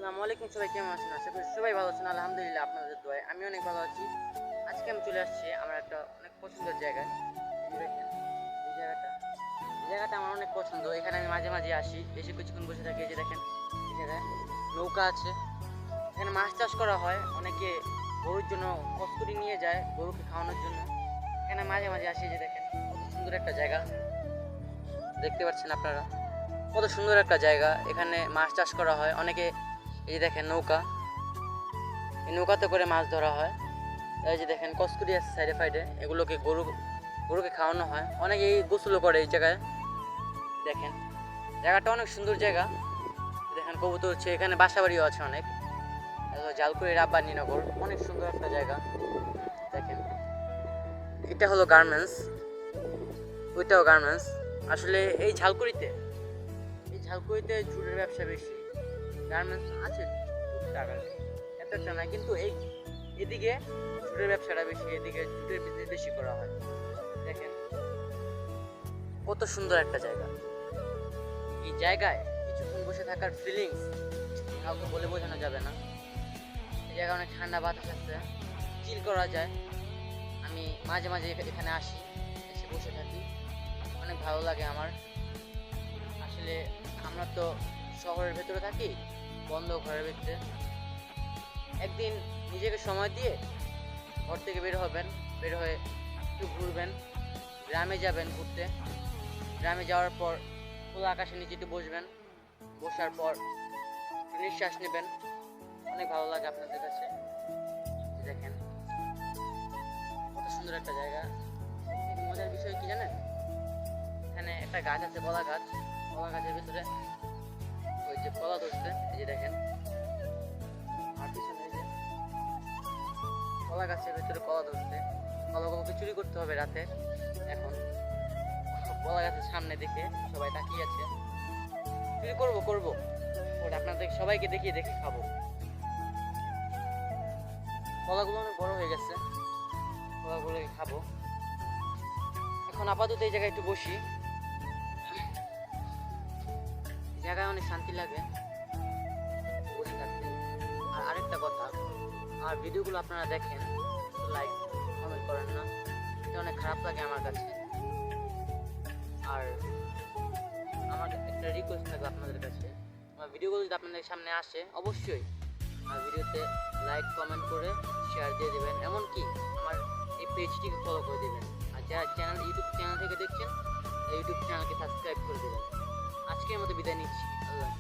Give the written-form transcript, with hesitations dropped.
আসসালামু আলাইকুম, সবাই কেমন আছেন? আশা করি সবাই ভালো আছেন। আলহামদুলিল্লাহ আপনাদের দোয়ায় আমি অনেক ভালো আছি। আজকে আমি চলে আসছি আমার একটা অনেক পছন্দের জায়গায়। এই যে দেখেন, এই জায়গাটা আমার অনেক পছন্দ। এখানে আমি মাঝে মাঝে আসি, এসে কিছুক্ষণ বসে থাকি। এই যে দেখেন, এই জায়গায় নৌকা আছে, এখানে মাছ চাষ করা হয়। অনেকে গরুর জন্য কস্তুরি নিয়ে যায় গরুকে খাওয়ানোর জন্য। এখানে মাঝে মাঝে আসি। এই যে দেখেন, কত সুন্দর একটা জায়গা, দেখতে পাচ্ছেন আপনারা, কত সুন্দর একটা জায়গা। এখানে মাছ চাষ করা হয়। অনেকে, এই যে দেখেন নৌকা, এই নৌকাতে করে মাছ ধরা হয়। এই যে দেখেন কস্তুরি আছে সাইডে ফাইডে, এগুলোকে গরুকে খাওয়ানো হয়। অনেকে এই গোসলও করে এই জায়গায়। দেখেন জায়গাটা অনেক সুন্দর জায়গা। দেখেন কবুতর হচ্ছে, এখানে বাসা বাড়িও আছে অনেক। জালকুড়ি রাব্বানীনগর, অনেক সুন্দর একটা জায়গা। দেখেন এটা হলো গার্মেন্টস, ওইটাও গার্মেন্টস। আসলে এই ঝালকুড়িতে জুটের ব্যবসা বেশি, গার্মেন্টস আছে টুকটাক আর কি, এত একটা না। কিন্তু এদিকে জুটের ব্যবসাটা বেশি, এদিকে জুটের বিজনেস বেশি করা হয়। দেখেন কত সুন্দর একটা জায়গা। এই জায়গায় কিছুক্ষণ বসে থাকার ফিলিংস কাউকে বলে বোঝানো যাবে না। এই জায়গায় অনেক ঠান্ডা বাতাস আছে, চিল করা যায়। আমি মাঝে মাঝে এখানে আসি, এসে বসে থাকি, অনেক ভালো লাগে আমার। আসলে আমরা তো শহরের ভেতরে থাকি, বন্ধ ঘরের ভিতরে। একদিন নিজেকে সময় দিয়ে ঘর থেকে বের হবেন, বের হয়ে একটু ঘুরবেন, গ্রামে যাবেন ঘুরতে। গ্রামে যাওয়ার পর খোলা আকাশের নিচে একটু বসবেন, বসার পর একটু নিঃশ্বাস নেবেন, অনেক ভালো লাগে আপনাদের কাছে। দেখেন কত সুন্দর একটা জায়গা। সবথেকে মজার বিষয় কি জানেন? এখানে একটা গাছ আছে, কলা গাছ। কলা গাছের ভিতরে ওই যে কলা ধরছে, এই যে দেখেন আর পিছনে এই যে কলা গাছের ভিতরে কলা ধরছে। কলাগুলোকে চুরি করতে হবে রাতে। এখন কলা গাছের সামনে দেখে সবাই তাকিয়ে আছে, চুরি করবো ওটা আপনাদের সবাইকে দেখিয়ে দেখে খাবো। কলাগুলো অনেক বড় হয়ে গেছে, কলাগুলোকে খাবো। এখন আপাতত এই জায়গায় একটু বসি, জায়গায় অনেক শান্তি লাগে বসে থাকতে। আর আরেকটা কথা, আর ভিডিওগুলো আপনারা দেখেন, লাইক কমেন্ট করেন না, এটা অনেক খারাপ লাগে আমার কাছে। আর আমার একটা রিকোয়েস্ট থাকবে আপনাদের কাছে, আমার ভিডিওগুলো যদি আপনাদের সামনে আসে অবশ্যই আমার ভিডিওতে লাইক কমেন্ট করে শেয়ার দিয়ে দেবেন, এমনকি আমার এই পেজটিকে ফলো করে দেবেন। আর যারা ইউটিউব চ্যানেল থেকে দেখছেন, এই ইউটিউব চ্যানেলকে সাবস্ক্রাইব করে দেবেন। আজকের মতো বিদায় নিচ্ছি, আল্লাহ।